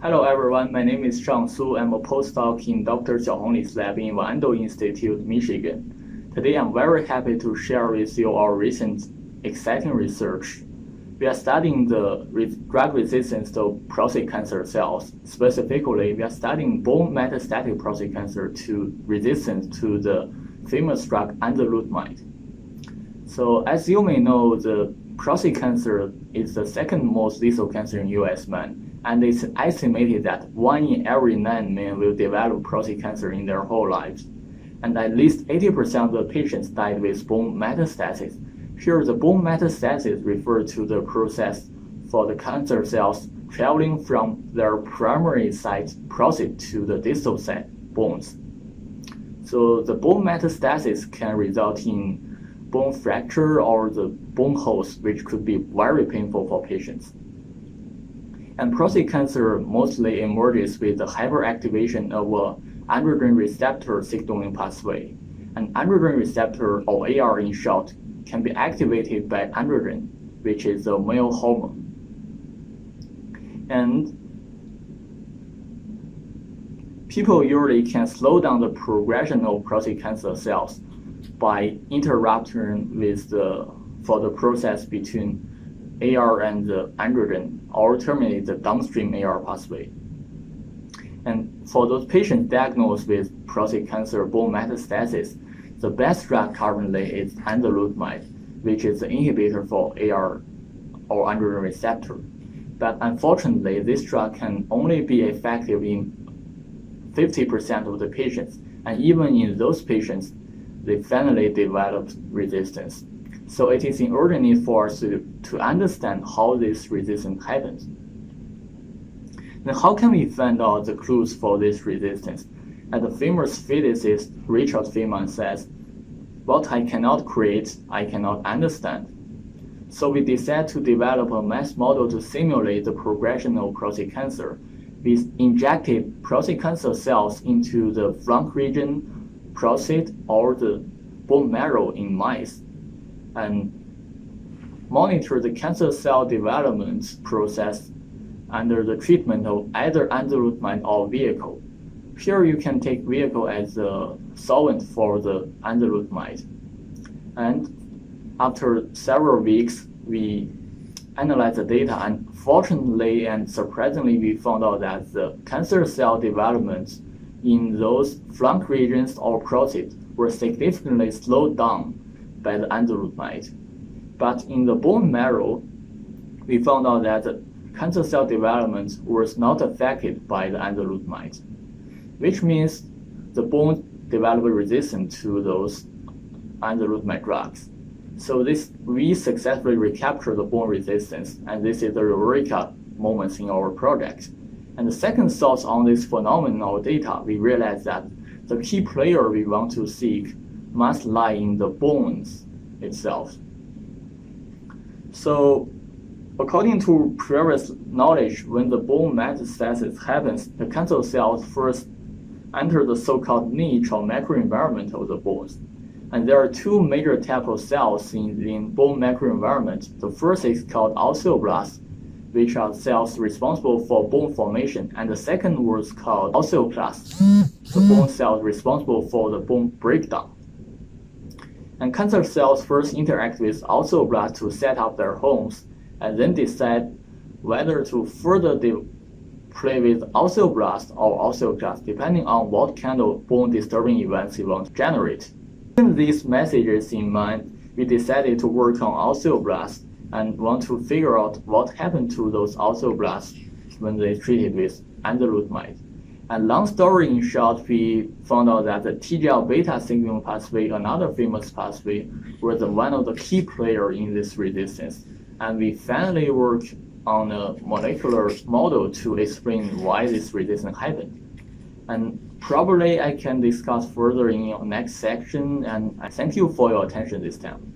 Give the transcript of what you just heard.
Hello everyone, my name is Shang Su. I'm a postdoc in Dr. Xiaohong Li's lab in Wando Institute, Michigan. Today I'm very happy to share with you our recent exciting research. We are studying the drug resistance to prostate cancer cells. Specifically, we are studying bone-metastatic prostate cancer to resistance to the famous drug enzalutamide. So as you may know, the prostate cancer is the second most lethal cancer in US men, and it's estimated that 1 in every 9 men will develop prostate cancer in their whole lives. And at least 80% of the patients died with bone metastasis. Here, the bone metastasis refers to the process for the cancer cells traveling from their primary site, prostate, to the distal site, bones. So the bone metastasis can result in bone fracture or the bone holes, which could be very painful for patients. And prostate cancer mostly emerges with the hyperactivation of an androgen receptor signaling pathway. An androgen receptor, or AR in short, can be activated by androgen, which is a male hormone. And people usually can slow down the progression of prostate cancer cells by interrupting for the process between AR and the androgen, or terminate the downstream AR pathway. And for those patients diagnosed with prostate cancer bone metastasis, the best drug currently is enzalutamide, which is the inhibitor for AR or androgen receptor. But unfortunately, this drug can only be effective in 50% of the patients, and even in those patients, they finally develop resistance. So it is in urgent need for us to understand how this resistance happens. Then how can we find out the clues for this resistance? As the famous physicist Richard Feynman says, "What I cannot create, I cannot understand." So we decided to develop a math model to simulate the progression of prostate cancer. We injected prostate cancer cells into the flank region, prostate, or the bone marrow in mice, and monitor the cancer cell development process under the treatment of either enzalutamide or vehicle. Here you can take vehicle as a solvent for the enzalutamide. And after several weeks, we analyzed the data, and fortunately and surprisingly, we found out that the cancer cell development in those flank regions or prostate were significantly slowed down by the enzalutamide. But in the bone marrow, we found out that the cancer cell development was not affected by the enzalutamide, which means the bone developed resistance to those enzalutamide drugs. So we successfully recaptured the bone resistance, and this is the eureka moment in our project. And the second source on this phenomenal data, we realized that the key player we want to seek must lie in the bones itself. So according to previous knowledge, when the bone metastasis happens, the cancer cells first enter the so-called niche or microenvironment of the bones. And there are two major types of cells in bone microenvironment. The first is called osteoblasts, which are cells responsible for bone formation, and the second was called osteoclasts, the bone cells responsible for the bone breakdown. And cancer cells first interact with osteoblasts to set up their homes, and then decide whether to further play with osteoblasts or osteoclasts, depending on what kind of bone disturbing events you want to generate. With these messages in mind, we decided to work on osteoblasts and want to figure out what happened to those osteoblasts when they treated with enzalutamide. And long story in short, we found out that the TGL-beta signaling pathway, another famous pathway, was one of the key players in this resistance. And we finally worked on a molecular model to explain why this resistance happened. And probably I can discuss further in your next section, and I thank you for your attention this time.